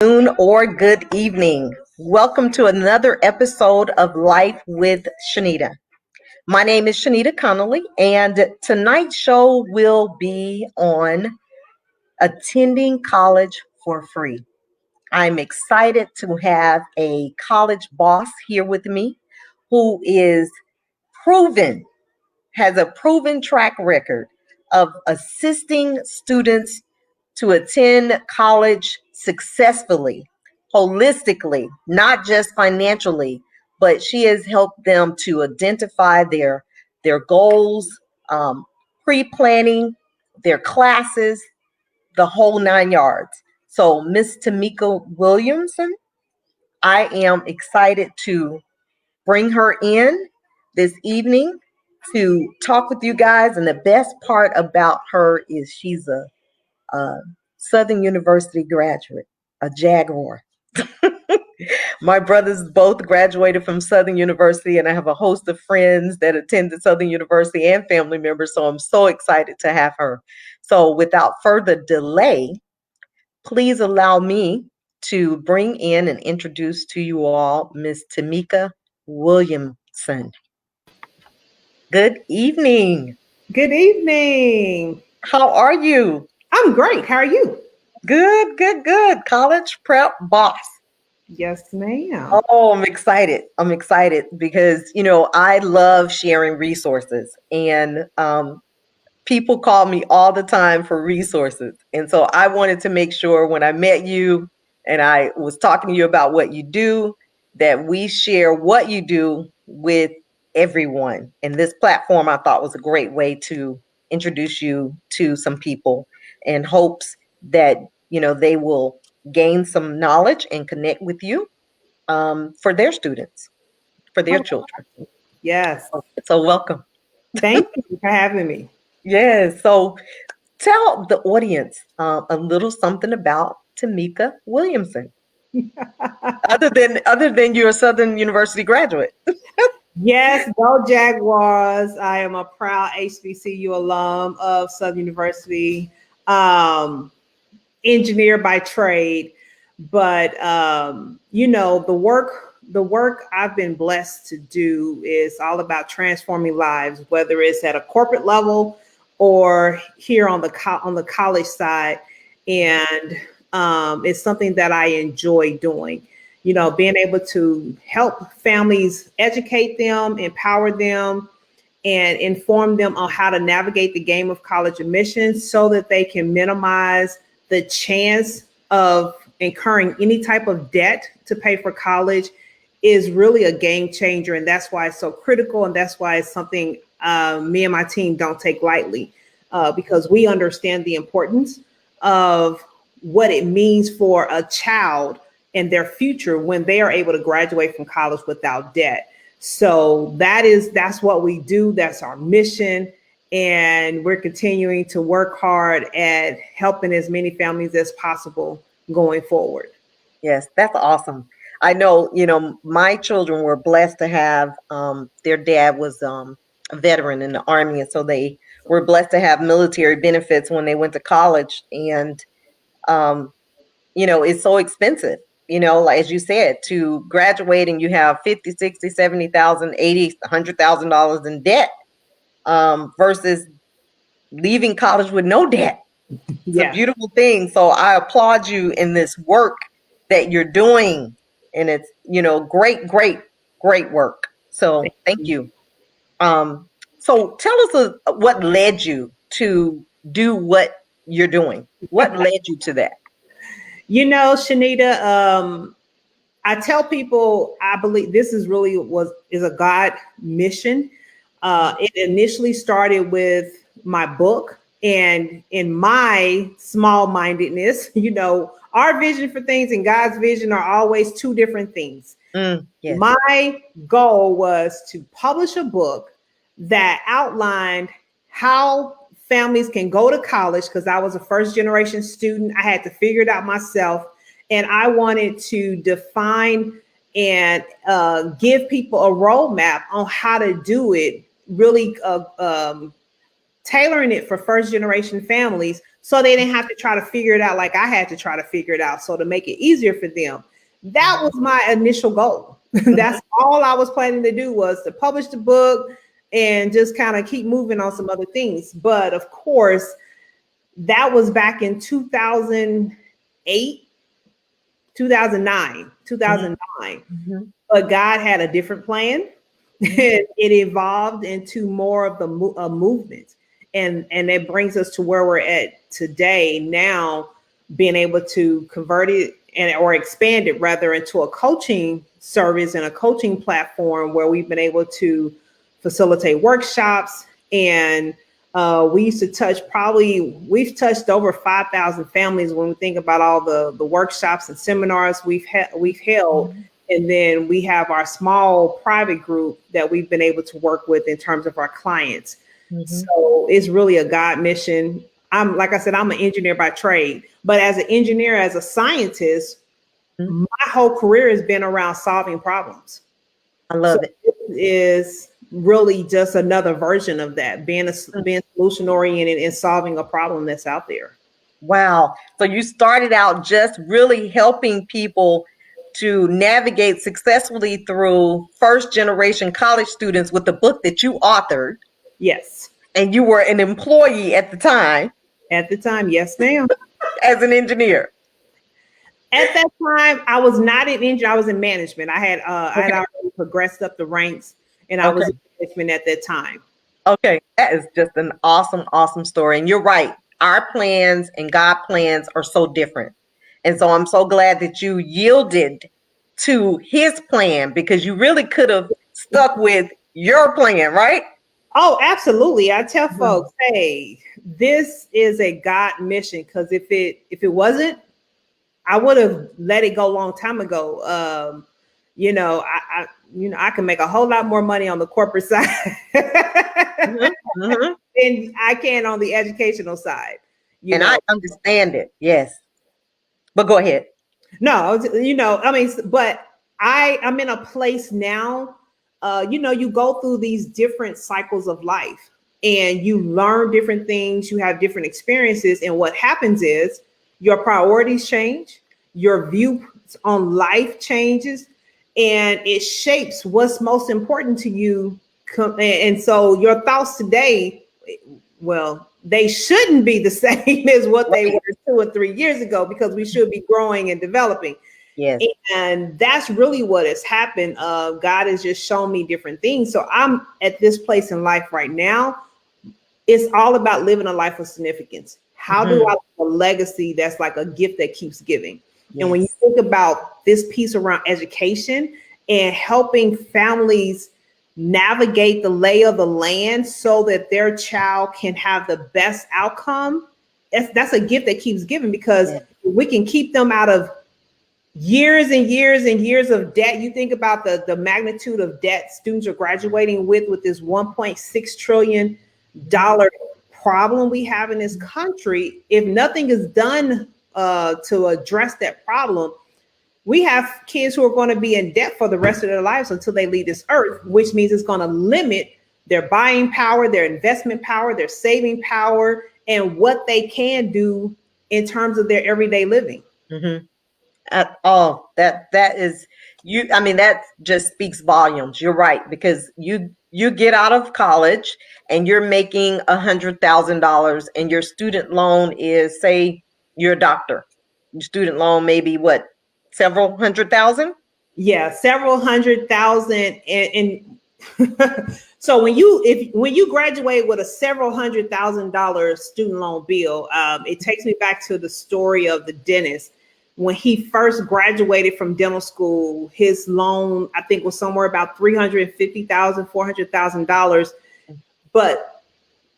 Afternoon or good evening. Welcome to another episode of Life with Shenita. My name is Shenita Connolly, and tonight's show will be on attending college for free. I'm excited to have a college boss here with me who is proven, has a proven track record of assisting students to attend college successfully, holistically, not just financially, but she has helped them to identify their goals, pre-planning their classes, the whole 9 yards. So, Miss Tamika Williamson, I am excited to bring her in this evening to talk with you guys. And the best part about her is she's a Southern University graduate, a Jaguar. My brothers both graduated from Southern University, and I have a host of friends that attended Southern University and family members. So I'm so excited to have her. So without further delay, please allow me to bring in and introduce to you all Miss Tamika Williamson. Good evening. Good evening. How are you? I'm great. How are you? Good, good, good. College prep boss. Yes, ma'am. Oh, I'm excited. I'm excited because, I love sharing resources and people call me all the time for resources. And so I wanted to make sure when I met you and I was talking to you about what you do, that we share what you do with everyone. And this platform I thought was a great way to introduce you to some people in hopes that, they will gain some knowledge and connect with you for their students, for their Oh, children. yes. So welcome. Thank you for having me. Yes. So tell the audience a little something about Tamika Williamson, other than you're a Southern University graduate. Yes, go Jaguars. I am a proud HBCU alum of Southern University, engineer by trade. But the work I've been blessed to do is all about transforming lives, whether it's at a corporate level or here on the college side, and it's something that I enjoy doing. Being able to help families, educate them, empower them, and inform them on how to navigate the game of college admissions so that they can minimize the chance of incurring any type of debt to pay for college is really a game changer. And that's why it's so critical. And that's why it's something me and my team don't take lightly, because we understand the importance of what it means for a child and their future when they are able to graduate from college without debt. So that's what we do. That's our mission. And we're continuing to work hard at helping as many families as possible going forward. Yes, that's awesome. I know, my children were blessed to have their dad was a veteran in the Army, and so they were blessed to have military benefits when they went to college. And um, it's so expensive, like as you said, to graduate and you have 50, 60, 70,000, 80, $100,000 in debt, versus leaving college with no debt. It's a Yeah. beautiful thing. So I applaud you in this work that you're doing. And it's, great, great, great work. So thank you. So tell us what led you to do what you're doing. What led you to that? Shanita, I tell people I believe this is a God mission. It initially started with my book, and in my small mindedness, our vision for things and God's vision are always two different things. Yes. My goal was to publish a book that outlined how families can go to college, because I was a first generation student. I had to figure it out myself. And I wanted to define and give people a roadmap on how to do it, really tailoring it for first generation families so they didn't have to try to figure it out like I had to try to figure it out. So to make it easier for them, that was my initial goal. That's all I was planning to do, was to publish the book and just kind of keep moving on some other things. But of course, that was back in 2008, 2009. But God had a different plan. And it evolved into more of the movement. And it brings us to where we're at today now, being able to convert it or expand it rather into a coaching service and a coaching platform where we've been able to facilitate workshops. And we used to we've touched over 5,000 families when we think about all the workshops and seminars we've held. And then we have our small private group that we've been able to work with in terms of our clients. So it's really a God mission. Like I said, I'm an engineer by trade, but as an engineer, as a scientist, my whole career has been around solving problems. I love it. It is really just another version of that, being solution oriented and solving a problem that's out there. Wow. So you started out just really helping people to navigate successfully through first generation college students with the book that you authored. Yes. And you were an employee at the time. At the time, yes, ma'am. As an engineer. At that time, I was not in engineering. I was in management. I had already progressed up the ranks, and I was in management at that time. Okay, that is just an awesome, awesome story. And you're right. Our plans and God's plans are so different. And so I'm so glad that you yielded to his plan, because you really could have stuck with your plan, right? Oh, absolutely. I tell folks, hey, this is a God mission, because if it wasn't, I would have let it go a long time ago. I can make a whole lot more money on the corporate side than I can on the educational side. I understand it. Yes. But go ahead. No, but I'm in a place now, you go through these different cycles of life and you learn different things, you have different experiences. And what happens is your priorities change, your view on life changes, and it shapes what's most important to you. And so your thoughts today, well, they shouldn't be the same as what they were 2 or 3 years ago, because we should be growing and developing. Yes. And that's really what has happened. God has just shown me different things. So I'm at this place in life right now. It's all about living a life of significance. How do I leave a legacy that's like a gift that keeps giving? Yes. And when you think about this piece around education and helping families navigate the lay of the land so that their child can have the best outcome, that's a gift that keeps giving, because we can keep them out of years and years and years of debt. You think about the magnitude of debt students are graduating with this $1.6 trillion problem we have in this country. If nothing is done to address that problem, we have kids who are going to be in debt for the rest of their lives until they leave this earth, which means it's going to limit their buying power, their investment power, their saving power, and what they can do in terms of their everyday living. That is you. I mean, that just speaks volumes. You're right, because you get out of college and you're making $100,000, and your student loan is, say, you're a doctor. Your student loan may be what, several $100,000? Yeah, several $100,000, and so when you graduate with a several $100,000 student loan bill, it takes me back to the story of the dentist. When he first graduated from dental school, his loan, I think, was somewhere about $350,000, $400,000, but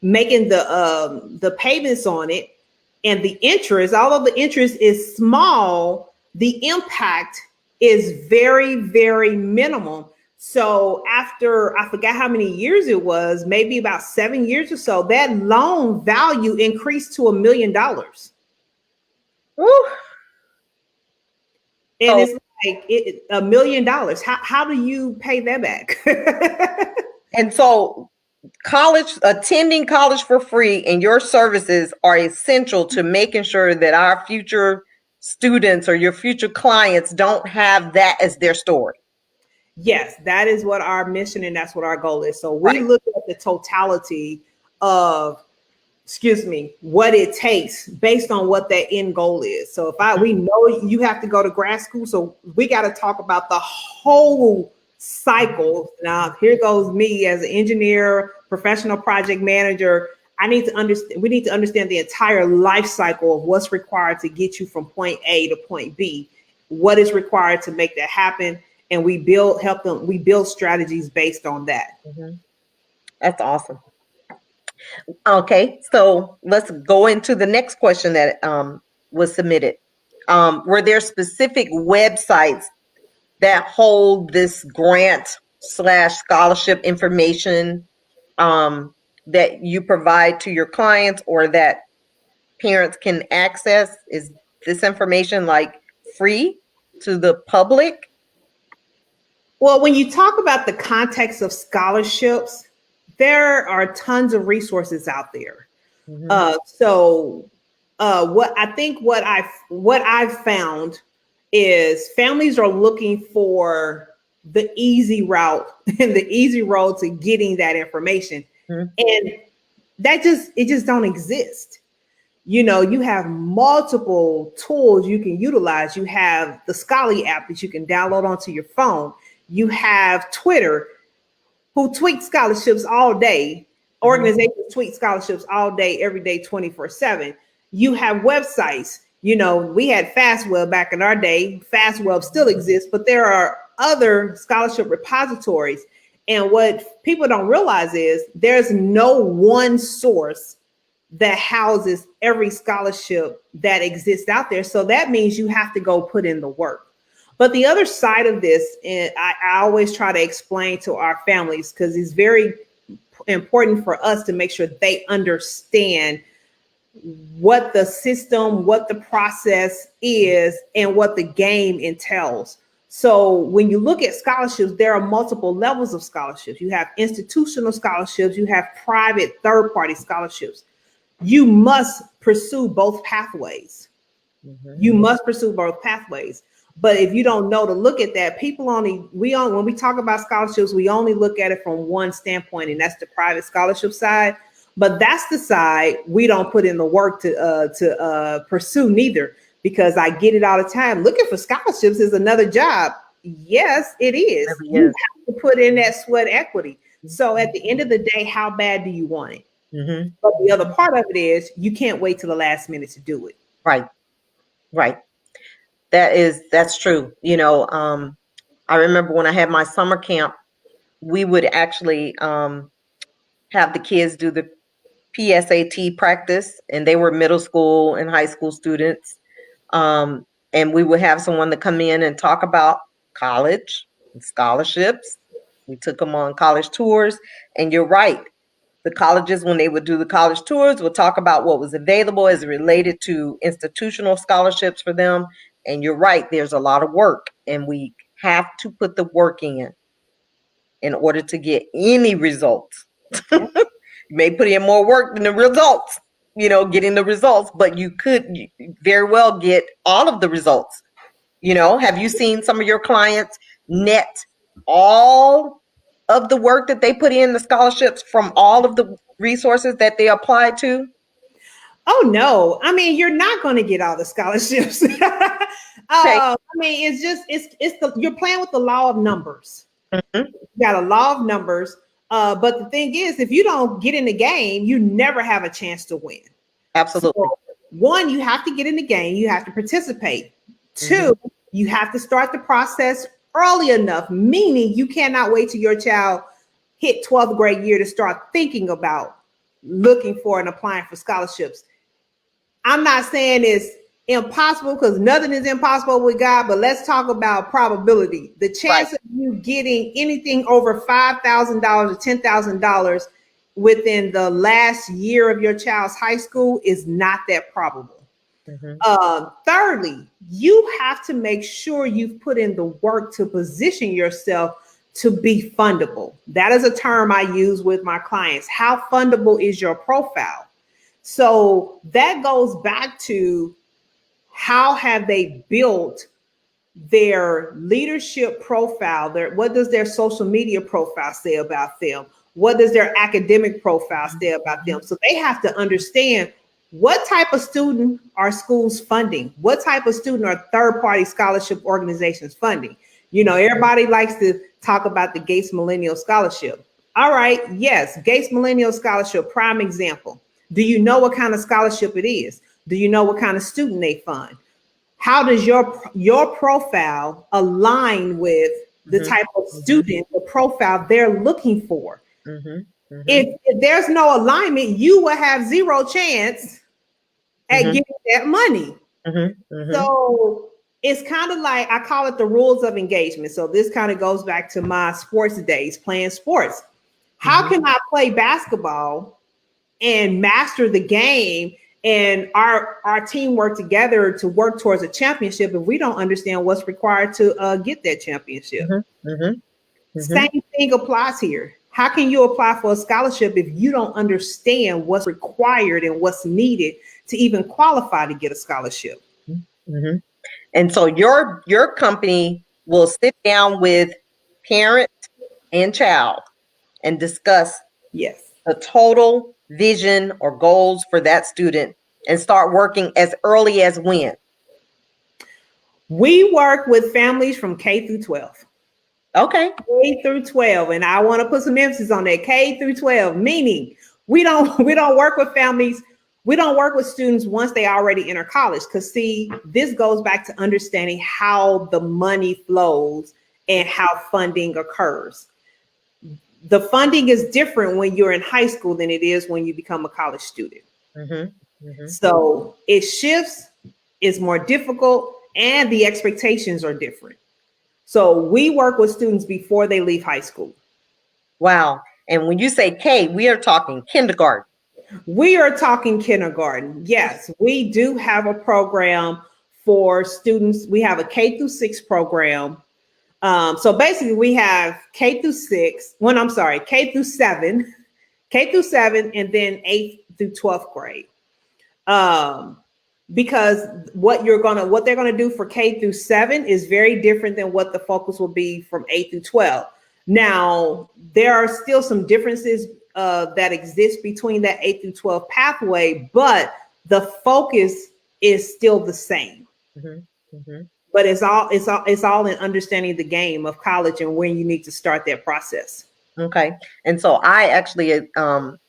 making the payments on it and the interest, although the interest is small, the impact is very, very minimal. So after, I forgot how many years it was, maybe about 7 years or so, that loan value increased to $1 million. Woo. And it's like $1 million. How do you pay that back? And so attending college for free and your services are essential to making sure that our future students or your future clients don't have that as their story. Yes, that is what our mission and that's what our goal is. So we Right. look at the totality of, what it takes based on what that end goal is. So we know you have to go to grad school, so we got to talk about the whole cycle. Now, here goes me as an engineer, professional project manager. We need to understand the entire life cycle of what's required to get you from point A to point B, what is required to make that happen. And we build strategies based on that. Mm-hmm. That's awesome. Okay, so let's go into the next question that was submitted. Were there specific websites that hold this grant/scholarship information that you provide to your clients or that parents can access? Is this information like free to the public? Well, when you talk about the context of scholarships, there are tons of resources out there. Mm-hmm. What I've found is families are looking for the easy route and the easy road to getting that information, Mm-hmm. and it just don't exist. You have multiple tools you can utilize. You have the Scholarly app that you can download onto your phone. You have Twitter, who tweet scholarships all day. Organizations tweet scholarships all day, every day, 24/7. You have websites. We had FastWeb back in our day. FastWeb still exists, but there are other scholarship repositories. And what people don't realize is there's no one source that houses every scholarship that exists out there. So that means you have to go put in the work. But the other side of this, and I always try to explain to our families, because it's very important for us to make sure they understand what the system, what the process is, and what the game entails. So when you look at scholarships, there are multiple levels of scholarships. You have institutional scholarships, you have private third-party scholarships. You must pursue both pathways. You must pursue both pathways. But if you don't know to look at that, when we talk about scholarships, we only look at it from one standpoint, and that's the private scholarship side. But that's the side we don't put in the work to pursue neither, because I get it all the time. Looking for scholarships is another job. Yes, it is. You have to put in that sweat equity. So at the end of the day, how bad do you want it? Mm-hmm. But the other part of it is you can't wait till the last minute to do it. Right. That's true. I remember when I had my summer camp, we would actually have the kids do the PSAT practice, and they were middle school and high school students. And we would have someone to come in and talk about college and scholarships. We took them on college tours, and you're right. The colleges, when they would do the college tours, would talk about what was available as related to institutional scholarships for them. And you're right, there's a lot of work, and we have to put the work in order to get any results. You may put in more work than the results, getting the results, but you could very well get all of the results. Have you seen some of your clients net all of the work that they put in the scholarships from all of the resources that they applied to? Oh no, I mean, you're not going to get all the scholarships. I mean, you're playing with the law of numbers. Mm-hmm. You got a law of numbers. But the thing is, if you don't get in the game, you never have a chance to win. Absolutely. So, one, you have to get in the game. You have to participate. Two, you have to start the process early enough, meaning you cannot wait till your child hit 12th grade year to start thinking about looking for and applying for scholarships. I'm not saying it's impossible, because nothing is impossible with God, but let's talk about probability. The chance of you getting anything over $5,000 or $10,000 within the last year of your child's high school is not that probable. Thirdly, you have to make sure you've put in the work to position yourself to be fundable. That is a term I use with my clients. How fundable is your profile? So that goes back to how have they built their leadership profile, what does their social media profile say about them? What does their academic profile say about them? So they have to understand what type of student are schools funding? What type of student are third-party scholarship organizations funding? You know, everybody likes to talk about the Gates Millennial Scholarship. All right, yes, Gates Millennial Scholarship, prime example. Do you know what kind of scholarship it is? Do you know what kind of student they fund? How does your profile align with the type of student, the profile they're looking for? If there's no alignment, you will have zero chance at getting that money. So it's kind of like, I call it the rules of engagement. So this kind of goes back to my sports days, playing sports. How can I play basketball and master the game and our team work together to work towards a championship if we don't understand what's required to get that championship? Same thing applies here. How can you apply for a scholarship if you don't understand what's required and what's needed to even qualify to get a scholarship? And so your company will sit down with parent and child and discuss the total vision or goals for that student and start working as early as when? We work with families from K through 12. Okay. K through 12. And I want to put some emphasis on that. K through 12, meaning we don't work with families. We don't work with students once they already enter college. Because see, this goes back to understanding how the money flows and how funding occurs. The funding is different when you're in high school than it is when you become a college student. So it shifts, it's more difficult, and the expectations are different. So we work with students before they leave high school. Wow. And when you say K, we are talking kindergarten. We are talking kindergarten. Yes, we do have a program for students. We have a K through 6 program. So basically we have K through 6, K through 7, and then 8th through 12th grade. Because what they're gonna do for K through 7 is very different than what the focus will be from 8 through 12. Now, there are still some differences that exist between that 8 through 12 pathway, but the focus is still the same. But it's all in understanding the game of college and when you need to start that process. Okay. And so I actually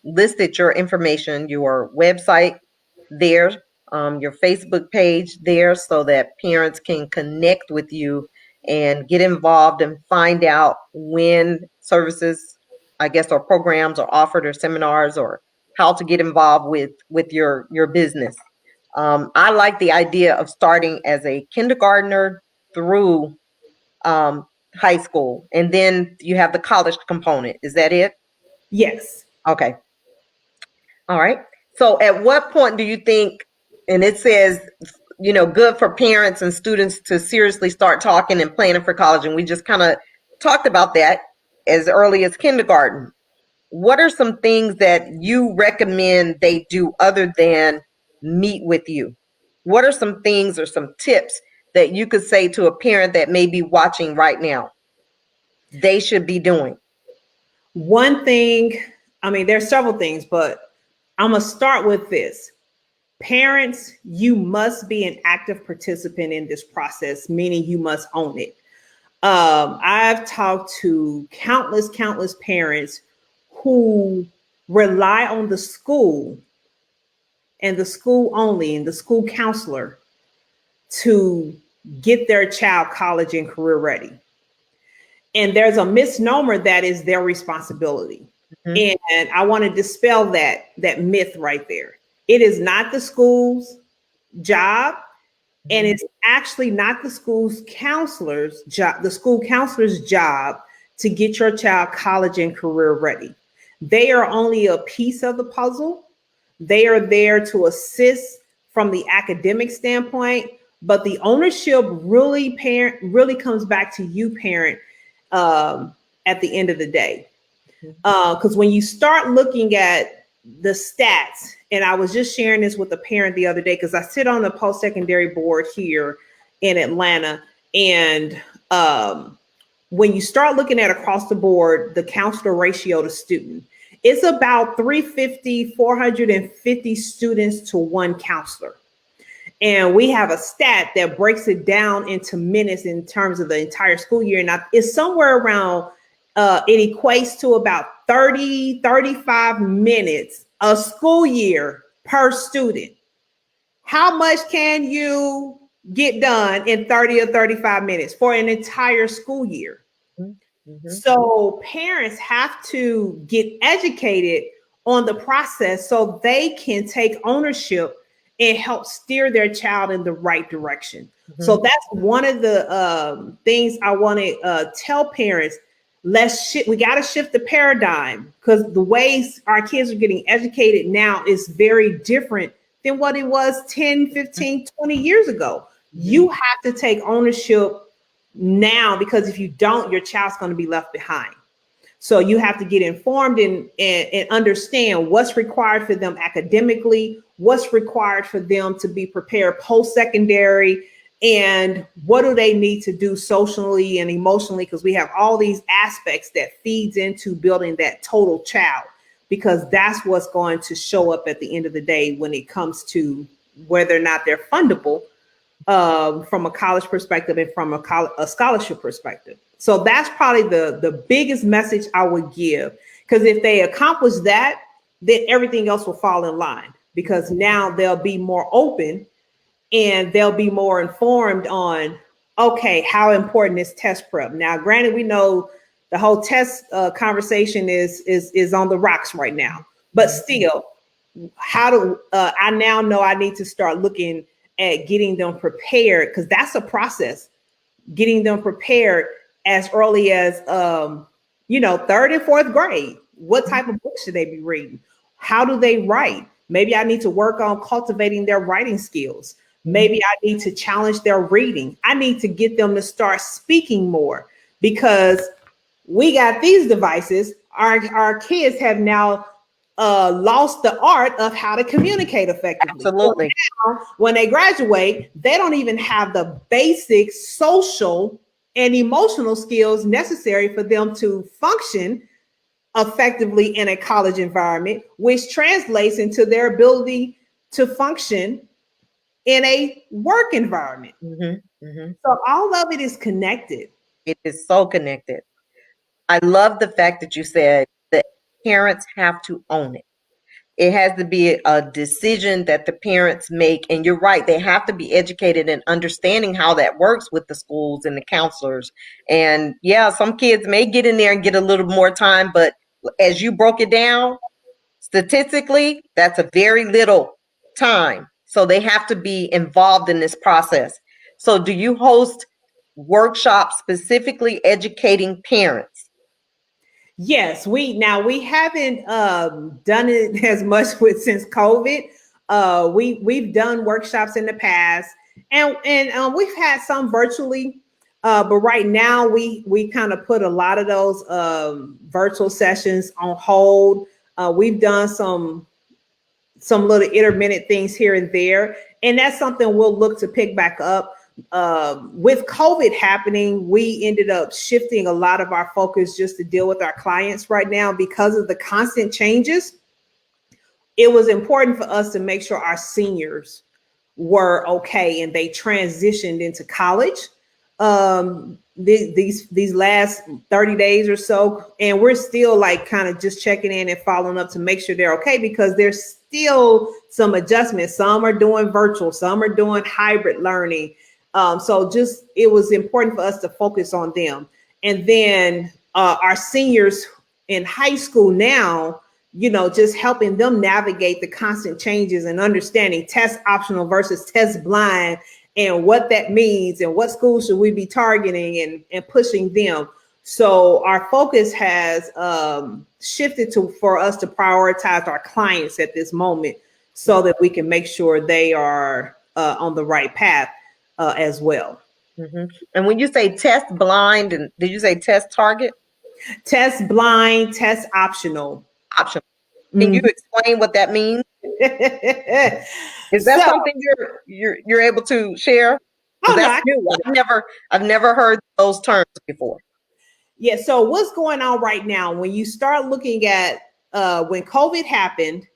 listed your information, your website there, your Facebook page there, so that parents can connect with you and get involved and find out when services, I guess, or programs are offered, or seminars, or how to get involved with your business. I like the idea of starting as a kindergartner through high school, and then you have the college component. Is that it? Yes. Okay. All right. So at what point do you think, and it says, good for parents and students to seriously start talking and planning for college, and we just kind of talked about that as early as kindergarten. What are some things that you recommend they do other than meet with you? What are some things or some tips that you could say to a parent that may be watching right now they should be doing? One thing, there's several things, but I'm going to start with this. Parents, you must be an active participant in this process, meaning you must own it. I've talked to countless parents who rely on the school and the school only and the school counselor to get their child college and career ready. And there's a misnomer that is their responsibility. And I want to dispel that myth right there. It is not the school's job, and it's actually not the school counselor's job to get your child college and career ready. They are only a piece of the puzzle. They are there to assist from the academic standpoint, but the ownership really comes back to you, parent. at the end of the day. Because when you start looking at the stats, and I was just sharing this with a parent the other day, because I sit on the post-secondary board here in Atlanta, and when you start looking at across the board, the counselor ratio to student, it's about 350, 450 students to one counselor. And we have a stat that breaks it down into minutes in terms of the entire school year. And it's somewhere around, it equates to about 30, 35 minutes a school year per student. How much can you get done in 30 or 35 minutes for an entire school year? Mm-hmm. So parents have to get educated on the process so they can take ownership and help steer their child in the right direction. Mm-hmm. So that's one of the things I want to tell parents. We got to shift the paradigm, because the ways our kids are getting educated now is very different than what it was 10, 15, 20 years ago. Mm-hmm. You have to take ownership now, because if you don't, your child's going to be left behind. So you have to get informed and understand what's required for them academically, what's required for them to be prepared post-secondary, and what do they need to do socially and emotionally, because we have all these aspects that feeds into building that total child, because that's what's going to show up at the end of the day when it comes to whether or not they're fundable from a college perspective and from a scholarship perspective. So that's probably the biggest message I would give, because if they accomplish that, then everything else will fall in line, because now they'll be more open and they'll be more informed on, okay, how important is test prep? Now, granted, we know the whole test conversation is on the rocks right now, but still, I now know I need to start looking at getting them prepared, because that's a process. Getting them prepared as early as third and fourth grade. What type of books should they be reading? How do they write? Maybe I need to work on cultivating their writing skills. Maybe I need to challenge their reading. I need to get them to start speaking more, because we got these devices. Our kids have now lost the art of how to communicate effectively. Absolutely. So now, when they graduate, they don't even have the basic social and emotional skills necessary for them to function effectively in a college environment, which translates into their ability to function in a work environment. Mm-hmm. Mm-hmm. So all of it is connected. It is so connected. I love the fact that you said that parents have to own it. It has to be a decision that the parents make. And you're right, they have to be educated in understanding how that works with the schools and the counselors. And yeah, some kids may get in there and get a little more time, but as you broke it down, statistically, that's a very little time. So they have to be involved in this process. So do you host workshops specifically educating parents? Yes, we haven't done it as much since COVID. We've done workshops in the past, and we've had some virtually, but right now we kind of put a lot of those virtual sessions on hold. We've done some little intermittent things here and there, and that's something we'll look to pick back up. With COVID happening, we ended up shifting a lot of our focus just to deal with our clients right now because of the constant changes. It was important for us to make sure our seniors were okay and they transitioned into college these last 30 days or so. And we're still like kind of just checking in and following up to make sure they're okay, because there's still some adjustments. Some are doing virtual, some are doing hybrid learning. So just, it was important for us to focus on them. And then our seniors in high school now, just helping them navigate the constant changes and understanding test optional versus test blind and what that means and what schools should we be targeting and pushing them. So our focus has shifted for us to prioritize our clients at this moment so that we can make sure they are on the right path as well. Mm-hmm. And when you say test blind, and did you say test target? Test blind, test optional. Optional. Can you explain what that means? Is that something you're able to share? Oh, That's new. I've never heard those terms before. Yeah. So what's going on right now? When you start looking at when COVID happened,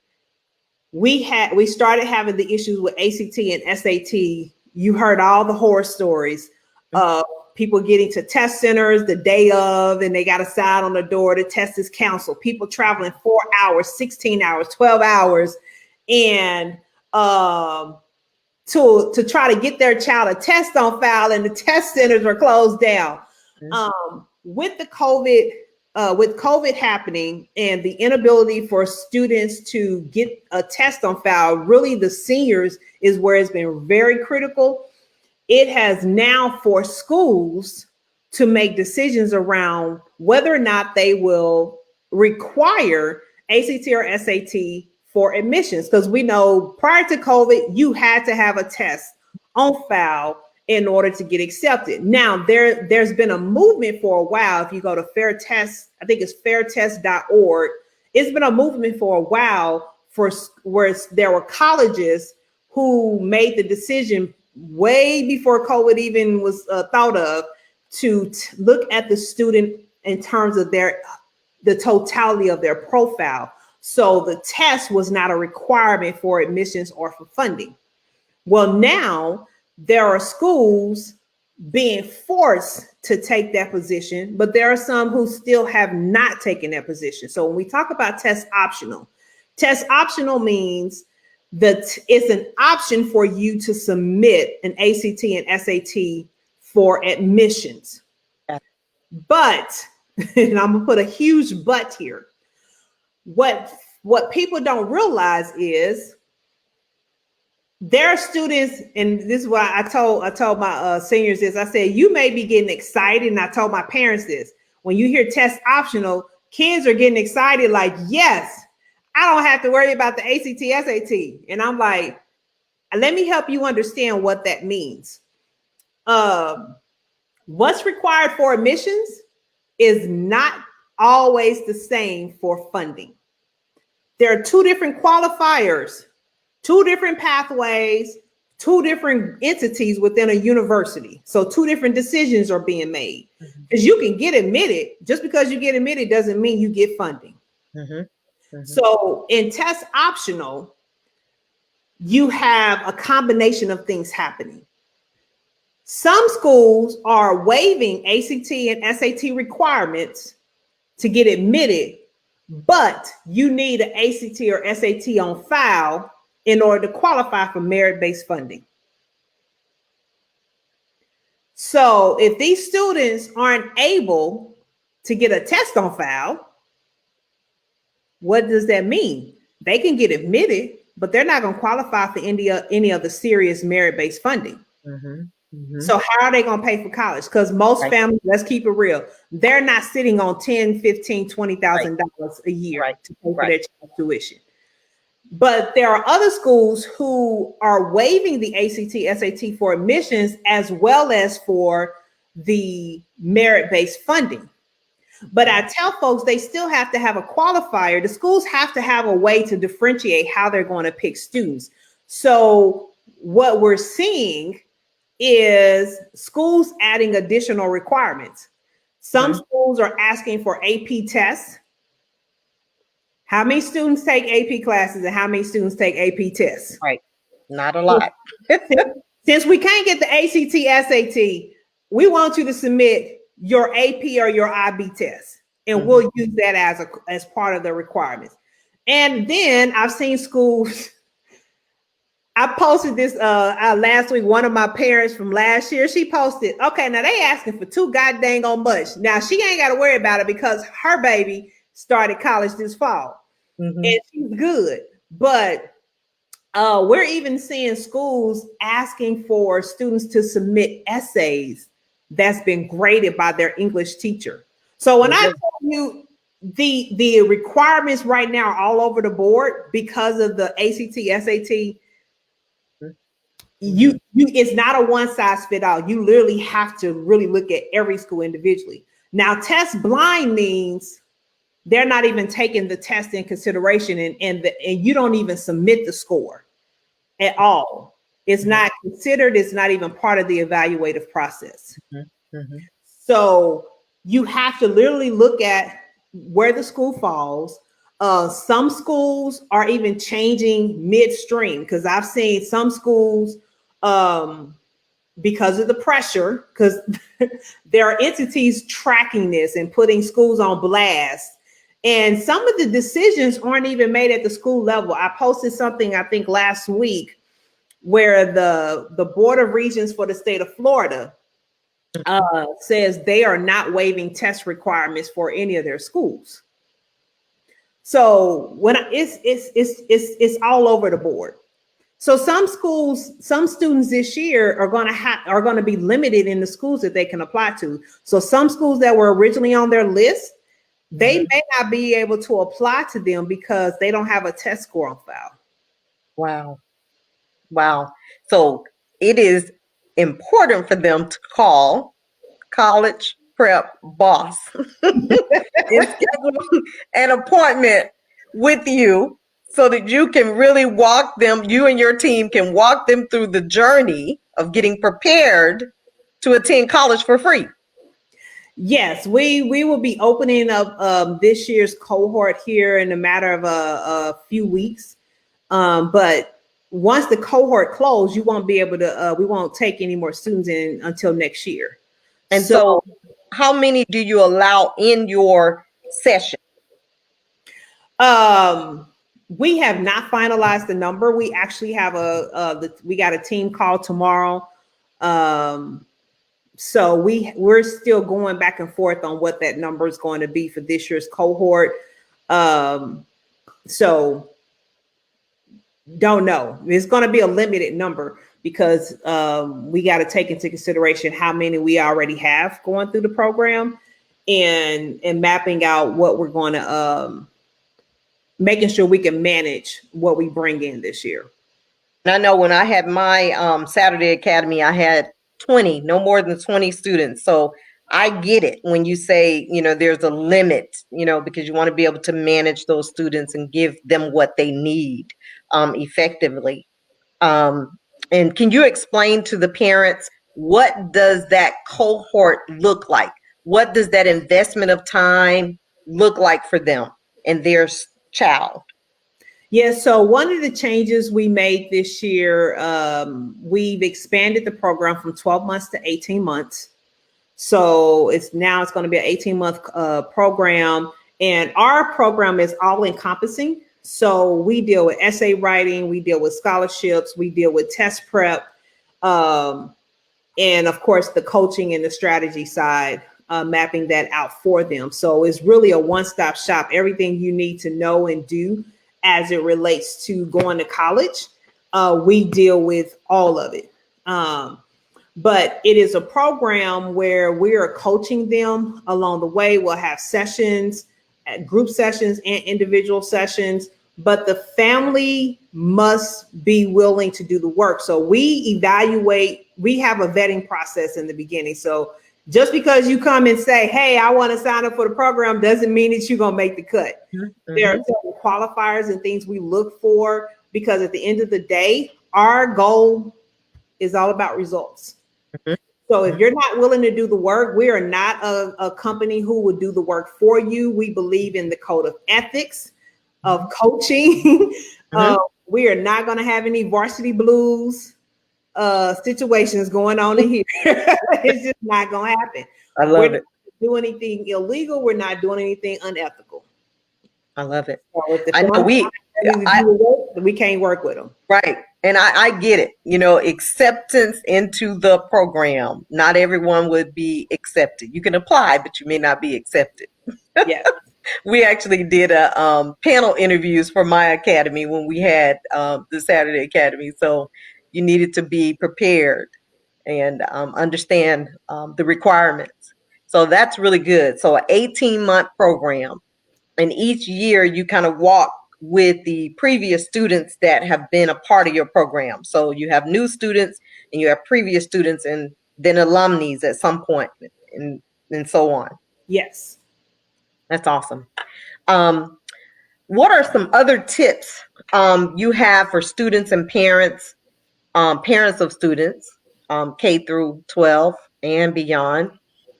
we started having the issues with ACT and SAT. You heard all the horror stories of people getting to test centers the day of, and they got a sign on the door, the test is canceled. People traveling 4 hours, 16 hours, 12 hours, and to try to get their child a test on file, and the test centers are closed down. With the COVID, with COVID happening and the inability for students to get a test on file, really the seniors is where it's been very critical. It has now forced schools to make decisions around whether or not they will require ACT or SAT for admissions. Because we know prior to COVID, you had to have a test on file in order to get accepted. Now, there's been a movement for a while. If you go to Fair Test, I think it's fairtest.org. It's been a movement for a while for where there were colleges who made the decision way before COVID even was thought of to look at the student in terms of the totality of their profile. So the test was not a requirement for admissions or for funding. Well, now there are schools being forced to take that position, but there are some who still have not taken that position. So when we talk about test optional means that it's an option for you to submit an ACT and SAT for admissions. But, and I'm gonna put a huge but here. What people don't realize is there are students, and this is why I told my seniors this. I said, you may be getting excited, and I told my parents this. When you hear test optional, kids are getting excited like, yes, I don't have to worry about the ACT, SAT. And I'm like, let me help you understand what that means. What's required for admissions is not always the same for funding. There are two different qualifiers, two different pathways, two different entities within a university. So two different decisions are being made. Because you can get admitted. Just because you get admitted doesn't mean you get funding. So in test optional, you have a combination of things happening. Some schools are waiving ACT and SAT requirements to get admitted, but you need an ACT or SAT on file in order to qualify for merit-based funding. So if these students aren't able to get a test on file, what does that mean? They can get admitted, but they're not going to qualify for any of the serious merit-based funding. So how are they going to pay for college? Because most families, let's keep it real, they're not sitting on $10,000, $15,000, $20,000 a year to pay for their child's tuition. But there are other schools who are waiving the ACT, SAT for admissions as well as for the merit-based funding. But I tell folks they still have to have a qualifier. The schools have to have a way to differentiate how they're going to pick students. So what we're seeing is schools adding additional requirements. Some schools are asking for AP tests. How many students take AP classes and how many students take AP tests? Right. Not a lot. Since we can't get the ACT, SAT, we want you to submit your AP or your IB test, and we'll use that as part of the requirements. And then I've seen schools, I posted this last week, one of my parents from last year, she posted, okay, now they asking for too goddamn on much. Now she ain't got to worry about it because her baby started college this fall and she's good. But we're even seeing schools asking for students to submit essays that's been graded by their English teacher. So when I tell you the requirements right now are all over the board because of the ACT, SAT, you it's not a one size fit all. You literally have to really look at every school individually. Now, test blind means they're not even taking the test in consideration, and you don't even submit the score at all. It's not considered. It's not even part of the evaluative process. Mm-hmm. So you have to literally look at where the school falls. Some schools are even changing midstream, because I've seen some schools, because of the pressure, because there are entities tracking this and putting schools on blast. And some of the decisions aren't even made at the school level. I posted something, I think last week, where the Board of Regents for the state of Florida says they are not waiving test requirements for any of their schools. So when it's all over the board. So some schools, some students this year are going to be limited in the schools that they can apply to. So some schools that were originally on their list, they may not be able to apply to them because they don't have a test score on file. Wow. Wow. So it is important for them to call college prep boss and schedule an appointment with you so that you can really walk them, you and your team can walk them through the journey of getting prepared to attend college for free. Yes, we will be opening up this year's cohort here in a matter of a few weeks. But once the cohort closed, you won't be able to, we won't take any more students in until next year. And so how many do you allow in your session? We have not finalized the number. We actually have we got a team call tomorrow. So we're still going back and forth on what that number is going to be for this year's cohort. So don't know. It's going to be a limited number because we got to take into consideration how many we already have going through the program, and mapping out what we're going to, making sure we can manage what we bring in this year. And I know when I had my Saturday Academy, I had 20, no more than 20 students. So I get it when you say, there's a limit, because you want to be able to manage those students and give them what they need effectively. And can you explain to the parents, what does that cohort look like? What does that investment of time look like for them and their child? Yeah, so one of the changes we made this year, we've expanded the program from 12 months to 18 months. So it's going to be an 18-month program, and our program is all encompassing. So we deal with essay writing, we deal with scholarships, we deal with test prep, and of course the coaching and the strategy side, mapping that out for them. So it's really a one-stop shop. Everything you need to know and do as it relates to going to college, we deal with all of it. But it is a program where we are coaching them along the way. We'll have sessions, group sessions and individual sessions, but the family must be willing to do the work. So we have a vetting process in the beginning. So just because you come and say, hey, I want to sign up for the program, doesn't mean that you're going to make the cut. Mm-hmm. There are certain qualifiers and things we look for, because at the end of the day, our goal is all about results. Mm-hmm. So if you're not willing to do the work, we are not a company who will do the work for you. We believe in the code of ethics of coaching. Mm-hmm. We are not going to have any varsity blues situations going on in here. It's just not going to happen. I love it. We're not doing anything illegal. We're not doing anything unethical. I love it. So I know we can't work with them. Right. And I get it. Acceptance into the program. Not everyone would be accepted. You can apply, but you may not be accepted. Yeah. We actually did a panel interviews for my academy when we had the Saturday Academy. So you needed to be prepared and understand the requirements. So that's really good. So an 18-month program. And each year you kind of walk with the previous students that have been a part of your program. So you have new students and you have previous students and then alumni at some point and so on. Yes. That's awesome. What are some other tips you have for students and parents, parents of students, K through 12 and beyond,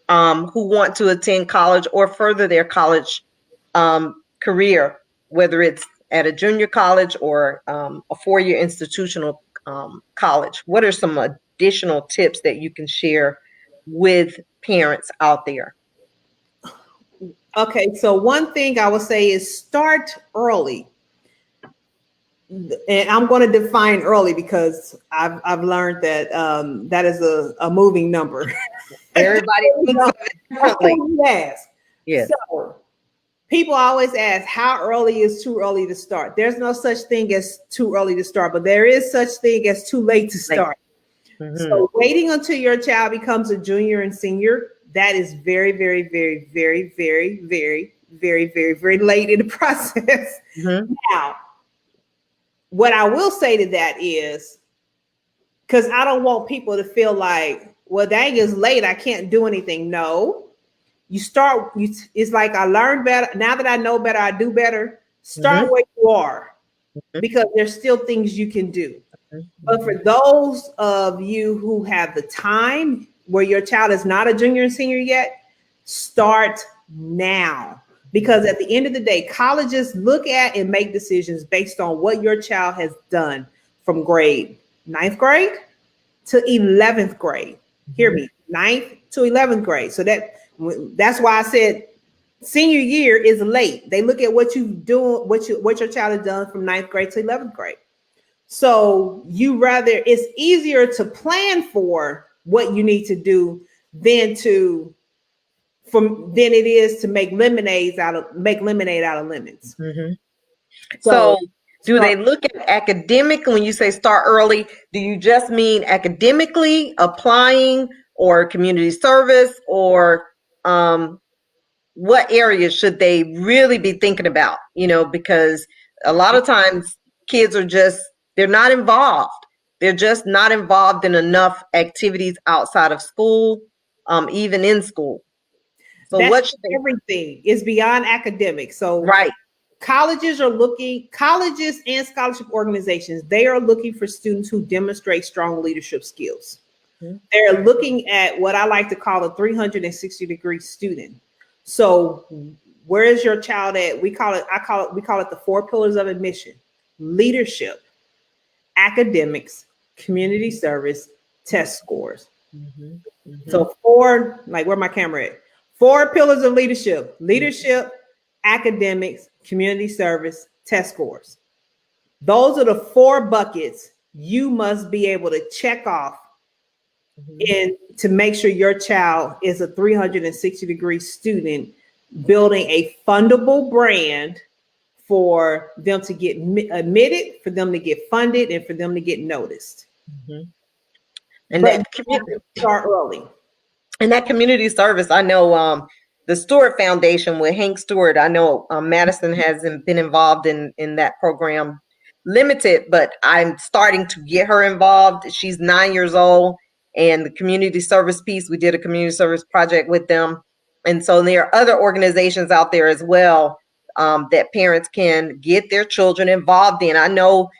who want to attend college or further their college career, whether it's at a junior college or a four-year institutional college? What are some additional tips that you can share with parents out there? Okay, so one thing I would say is start early. And I'm going to define early because I've learned that that is a moving number. Everybody thinks of it differently. Yes. Yes. So people always ask, how early is too early to start? There's no such thing as too early to start, but there is such thing as too late to start. Mm-hmm. So waiting until your child becomes a junior and senior, that is very, very, very, very, very, very, very, very, very late in the process. Mm-hmm. Now, what I will say to that is, because I don't want people to feel like, well, dang, it's late, I can't do anything. No, you start, it's like I learned better. Now that I know better, I do better. Start where you are, because there's still things you can do. But for those of you who have the time where your child is not a junior and senior yet, start now. Because at the end of the day, colleges look at and make decisions based on what your child has done from grade 9th grade to 11th grade. Hear me, 9th to 11th grade. So that's why I said senior year is late. They look at what you do, what your child has done from 9th grade to 11th grade. So it's easier to plan for what you need to do than it is to make lemonade out of lemons. Mm-hmm. So do they look at academic when you say start early? Do you just mean academically applying or community service, or what areas should they really be thinking about? Because a lot of times kids they're not involved. They're just not involved in enough activities outside of school, even in school. So everything is beyond academics. So right. Colleges and scholarship organizations, they are looking for students who demonstrate strong leadership skills. Mm-hmm. They're looking at what I like to call a 360-degree student. So where is your child at? We call it the 4 pillars of admission: leadership, academics, community service, test scores. Mm-hmm. Mm-hmm. So where my camera at? 4 pillars of leadership: academics, community service, test scores. Those are the 4 buckets you must be able to check off and to make sure your child is a 360-degree student, building a fundable brand for them to get admitted, for them to get funded, and for them to get noticed. Mm-hmm. And that start early. And that community service, I know the Stewart Foundation with Hank Stewart, I know Madison hasn't been involved in that program limited, but I'm starting to get her involved. She's 9 years old, and the community service piece, we did a community service project with them. And so there are other organizations out there as well that parents can get their children involved in. I know,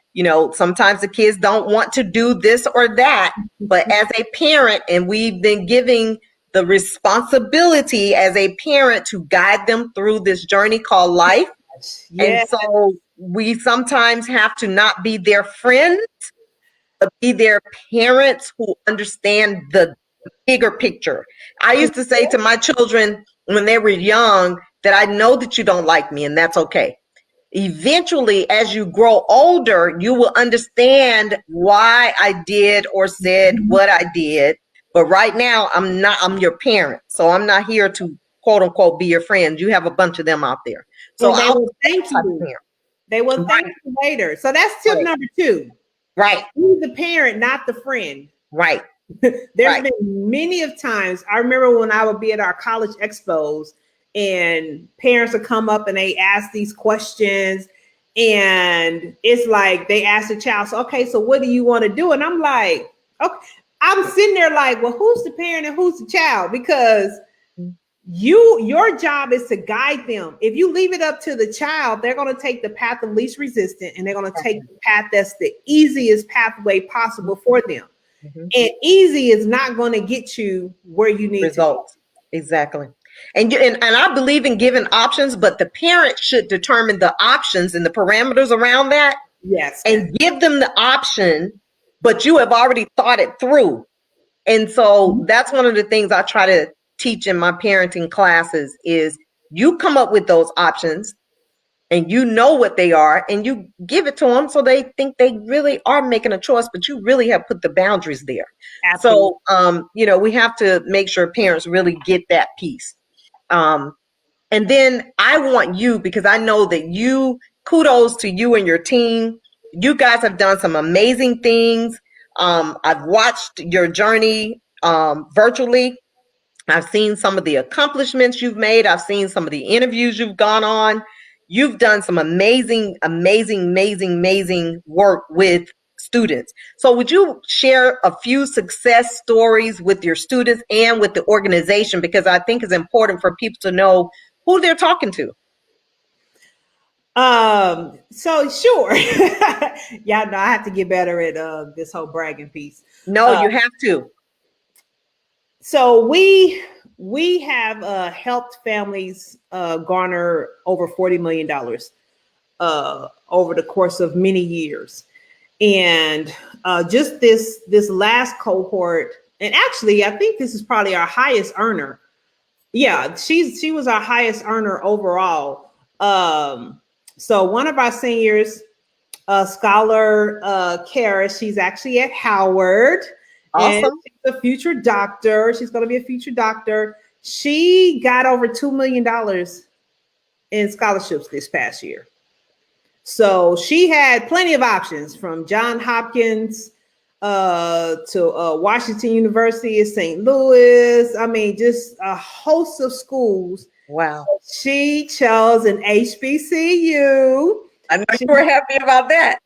sometimes the kids don't want to do this or that, but as a parent, and we've been giving the responsibility as a parent to guide them through this journey called life. Yes. And so we sometimes have to not be their friends, but be their parents who understand the bigger picture. I used to say to my children when they were young that I know that you don't like me, and that's okay. Eventually, as you grow older, you will understand why I did or said what I did. But right now, I'm your parent. So I'm not here to quote unquote be your friend. You have a bunch of them out there. So they will thank you. They will thank you later. So that's tip number 2. Right. Be the parent, not the friend. Right. There's been many of times, I remember when I would be at our college expos and parents would come up and they ask these questions, and it's like they ask the child, so what do you want to do? And I'm like, okay, I'm sitting there like, well, who's the parent and who's the child? Because your job is to guide them. If you leave it up to the child, they're going to take the path of least resistance, and they're going to take the path that's the easiest pathway possible for them. Mm-hmm. And easy is not going to get you where you need results. To be. Exactly. And I believe in giving options, but the parent should determine the options and the parameters around that. Yes. And give them the option, but you have already thought it through. And so that's one of the things I try to teach in my parenting classes is you come up with those options and you know what they are and you give it to them so they think they really are making a choice, but you really have put the boundaries there. Absolutely. So, we have to make sure parents really get that piece. And then I want you, because I know that kudos to you and your team. You guys have done some amazing things. I've watched your journey virtually. I've seen some of the accomplishments you've made. I've seen some of the interviews you've gone on. You've done some amazing, amazing, amazing, amazing work with students. So would you share a few success stories with your students and with the organization? Because I think it's important for people to know who they're talking to. So sure. Yeah, no, I have to get better at this whole bragging piece. No, you have to. So we have helped families garner over $40 million over the course of many years. And just this last cohort, and actually I think this is probably our highest earner. Yeah, she was our highest earner overall. So one of our seniors, scholar Kara, she's actually at Howard. Awesome. And she's a future doctor. She's going to be a future doctor. She got over $2 million in scholarships this past year. So she had plenty of options from Johns Hopkins to Washington University, St. Louis. I mean, just a host of schools. Wow. She chose an HBCU. I know you were happy about that.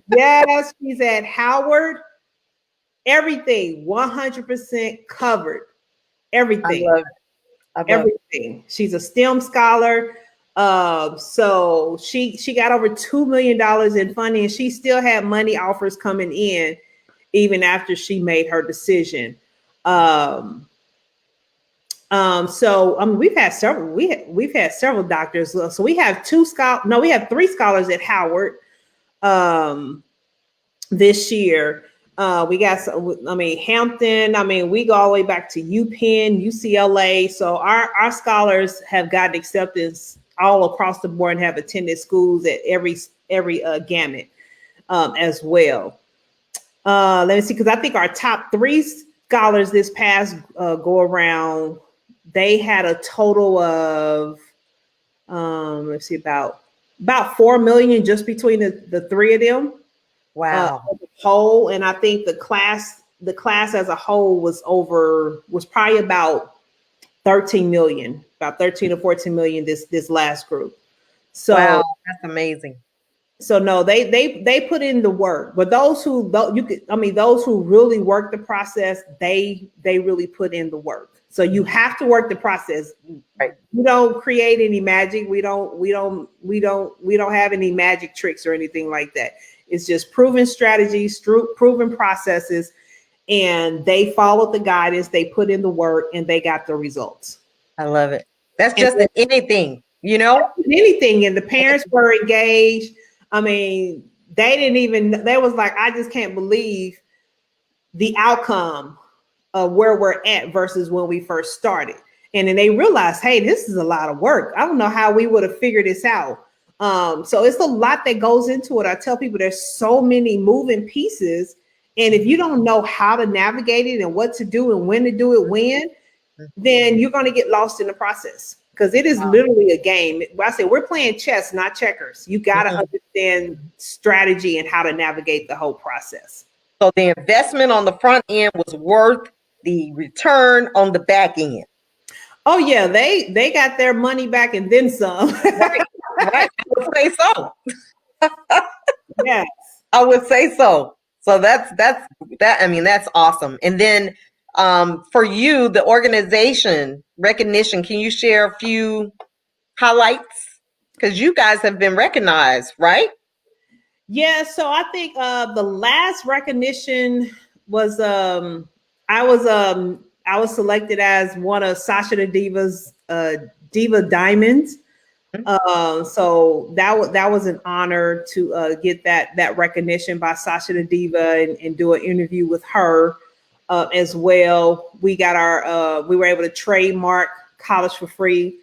Yes, she's at Howard. Everything 100% covered. Everything. I love everything. She's a STEM scholar. So she got over $2 million in funding, and she still had money offers coming in even after she made her decision. So we've had several doctors. So we have we have 3 scholars at Howard this year. We got, Hampton. We go all the way back to UPenn, UCLA. So our scholars have gotten acceptance all across the board and have attended schools at every gamut as well. Let me see, because I think our top 3 scholars this past go around, they had a total of about 4 million just between the 3 of them. Wow. Whole, and I think the class as a whole was probably about 13 million, about 13 or 14 million this last group. So wow, that's amazing. So no, they put in the work, but those who really work the process, they really put in the work. So you have to work the process. Right. We don't create any magic. We don't have any magic tricks or anything like that. It's just proven strategies, proven processes, and they followed the guidance, they put in the work, and they got the results. I love it. That's just anything, Anything, and the parents were engaged. I mean, they was like, I just can't believe the outcome of where we're at versus when we first started. And then they realized, hey, this is a lot of work. I don't know how we would have figured this out. So it's a lot that goes into it. I tell people there's so many moving pieces. And if you don't know how to navigate it and what to do and when to do it, then you're going to get lost in the process, because it is literally a game. I say we're playing chess, not checkers. You got to understand strategy and how to navigate the whole process. So the investment on the front end was worth the return on the back end. Oh yeah, they got their money back and then some. Right. I would say so. Yes, I would say so. So that's awesome. And then For you, the organization recognition, can you share a few highlights? Because you guys have been recognized, right? Yeah, so I think the last recognition was I was selected as one of Sasha the Diva's Diva Diamonds. So that was an honor to get that recognition by Sasha the Diva and do an interview with her as well. We were able to trademark College for Free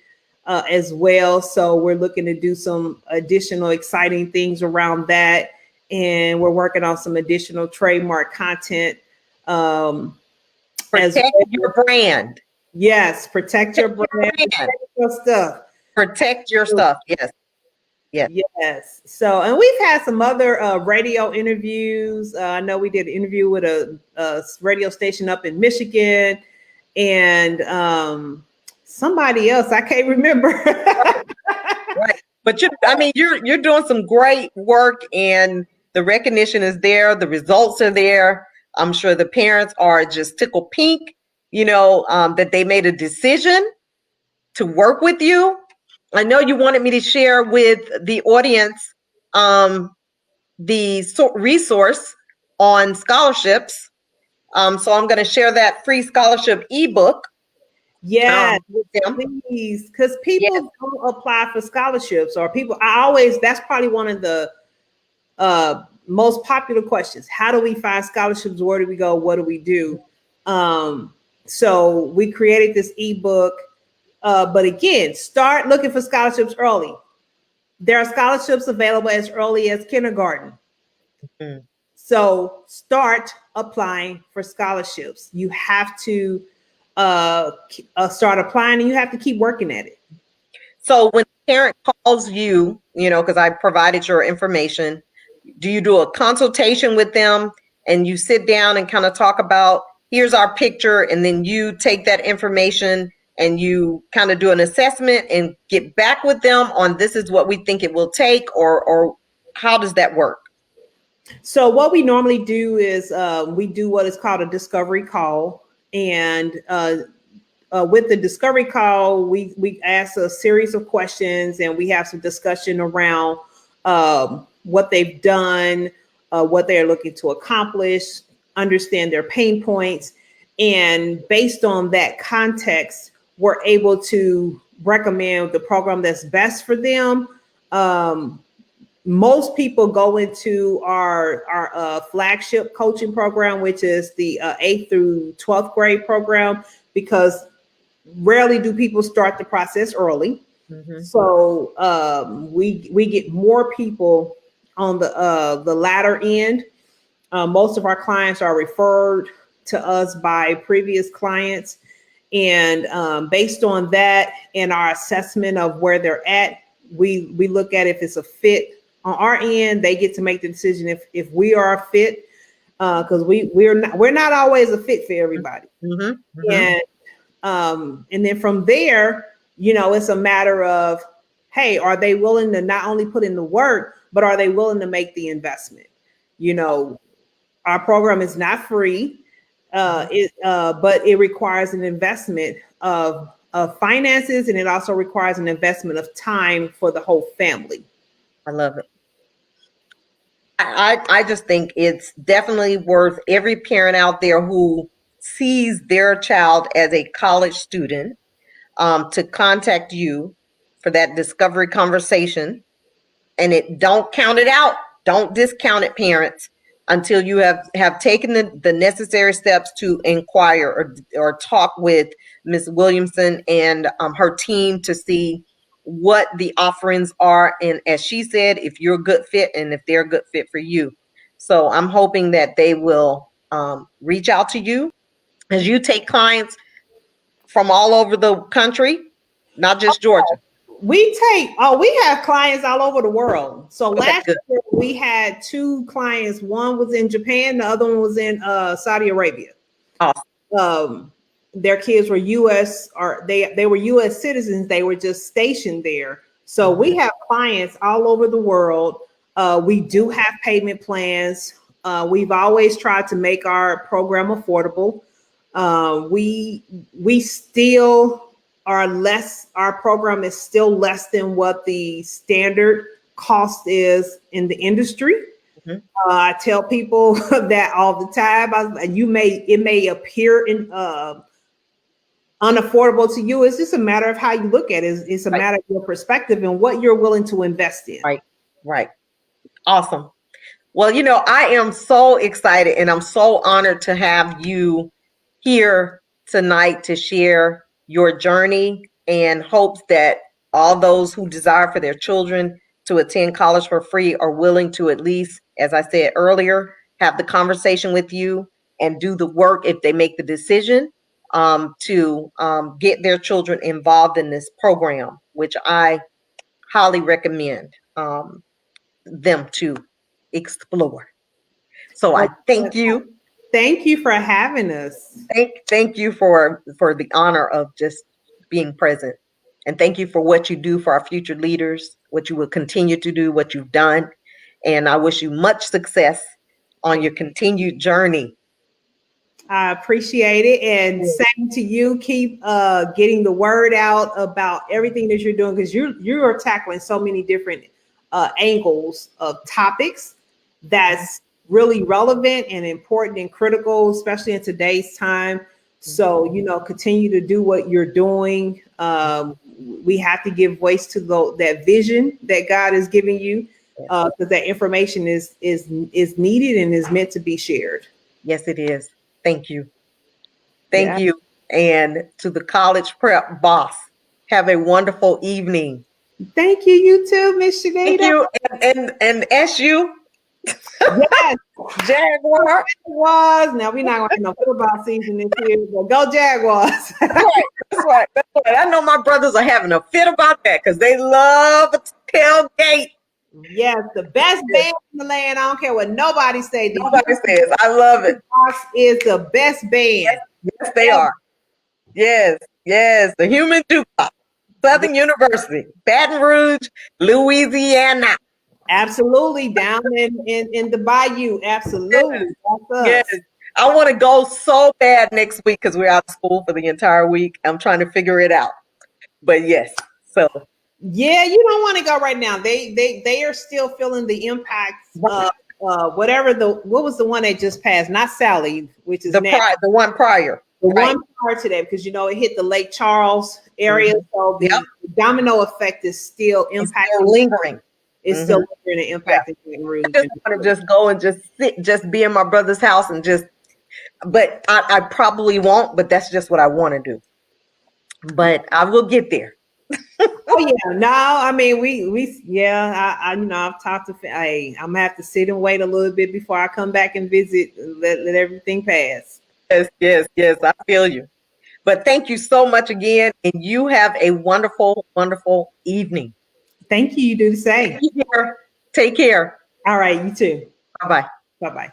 as well. So we're looking to do some additional exciting things around that, and we're working on some additional trademark content as Protect well. your brand. Yes, protect your brand, protect your stuff. Protect your stuff. Yes. Yes. Yes. So, and we've had some other radio interviews. I know we did an interview with a radio station up in Michigan, and somebody else I can't remember. Right. But you're doing some great work, and the recognition is there. The results are there. I'm sure the parents are just tickled pink, that they made a decision to work with you. I know you wanted me to share with the audience the resource on scholarships. So I'm going to share that free scholarship ebook. Yes, With them. please, because people don't apply for scholarships, or that's probably one of the most popular questions. How do we find scholarships? Where do we go? What do we do? So we created this ebook. But again, start looking for scholarships early. There are scholarships available as early as kindergarten. Mm-hmm. So start applying for scholarships. You have to start applying, and you have to keep working at it. So when a parent calls you, because I provided your information, do you do a consultation with them and you sit down and kind of talk about, here's our picture, and then you take that information and you kind of do an assessment and get back with them on, this is what we think it will take, or how does that work? So what we normally do is we do what is called a discovery call, and with the discovery call, we ask a series of questions, and we have some discussion around what they've done, what they're looking to accomplish, understand their pain points, and based on that context, we're able to recommend the program that's best for them. Most people go into our flagship coaching program, which is the 8th through 12th grade program, because rarely do people start the process early. Mm-hmm. So we get more people on the latter end. Most of our clients are referred to us by previous clients, and based on that and our assessment of where they're at, we look at if it's a fit. On our end, they get to make the decision if we are a fit, because we're not always a fit for everybody. Mm-hmm. Mm-hmm. And then from there, it's a matter of, hey, are they willing to not only put in the work, but are they willing to make the investment? Our program is not free, but it requires an investment of finances, and it also requires an investment of time for the whole family. I love it. I just think it's definitely worth every parent out there who sees their child as a college student to contact you for that discovery conversation. And don't count it out. Don't discount it, parents, until you have taken the necessary steps to inquire or talk with Ms. Williamson and her team to see what the offerings are. And as she said, if you're a good fit and if they're a good fit for you. So I'm hoping that they will reach out to you as you take clients from all over the country, not just Georgia. We have clients all over the world. So last year we had 2 clients. One was in Japan, the other one was in Saudi Arabia. Awesome. Their kids were U.S. or they were U.S. citizens. They were just stationed there. So we have clients all over the world. We do have payment plans. We've always tried to make our program affordable. We still are less. Our program is still less than what the standard cost is in the industry. Mhm. I tell people that all the time. It may appear unaffordable to you. It's just a matter of how you look at it. It's a Right, matter of your perspective and what you're willing to invest in. right, right. Awesome. Well, I am so excited and I'm so honored to have you here tonight to share your journey, and hopes that all those who desire for their children to attend college for free are willing to, at least, as I said earlier, have the conversation with you and do the work if they make the decision to get their children involved in this program, which I highly recommend them to explore. So I Oh, thank you. thank you for having us. Thank you for the honor of just being present. And thank you for what you do for our future leaders, what you will continue to do, what you've done. And I wish you much success on your continued journey. I appreciate it. And same to you. Keep getting the word out about everything that you're doing, because you are tackling so many different angles of topics that's really relevant and important and critical, especially in today's time. So, continue to do what you're doing. We have to give voice to that vision that God is giving you, because that information is needed and is meant to be shared. Yes, it is. Thank you. Thank Yeah. you. And to the college prep boss, have a wonderful evening. Thank you. You too, Miss Thank Shenita. you. And SU, Yes, Jaguar. Jaguars. Now we're not going to have no football season this year, but go Jaguars. That's right. That's right. That's right. I know my brothers are having a fit about that because they love a tailgate. Yes, the best band in the land. I don't care what nobody say. The Nobody says. I love it. Jaguars is the best band. Yes, they are. Yes, yes. The Human Jukebox, Southern University, Baton Rouge, Louisiana. Absolutely, down in the bayou. Absolutely, that's Yes. us. I want to go so bad next week because we're out of school for the entire week. I'm trying to figure it out. But yes, so Yeah, you don't want to go right now. They are still feeling the impacts of what was the one that just passed? Not Sally, which is now. the one prior. The Right. one prior to that, because it hit the Lake Charles area, so the Yep. domino effect is still It's impacting. still lingering. It's still lingering and impacting Baton Rouge. I just want to just go and just sit, just be in my brother's house and just, but I probably won't, but that's just what I want to do. But I will get there. Oh yeah, no, I mean I've talked to. Hey, I'm gonna have to sit and wait a little bit before I come back and visit. And let everything pass. Yes, yes, yes, I feel you. But thank you so much again, and you have a wonderful, wonderful evening. Thank you. You do the same. Take care. All right, you too. Bye-bye. Bye bye.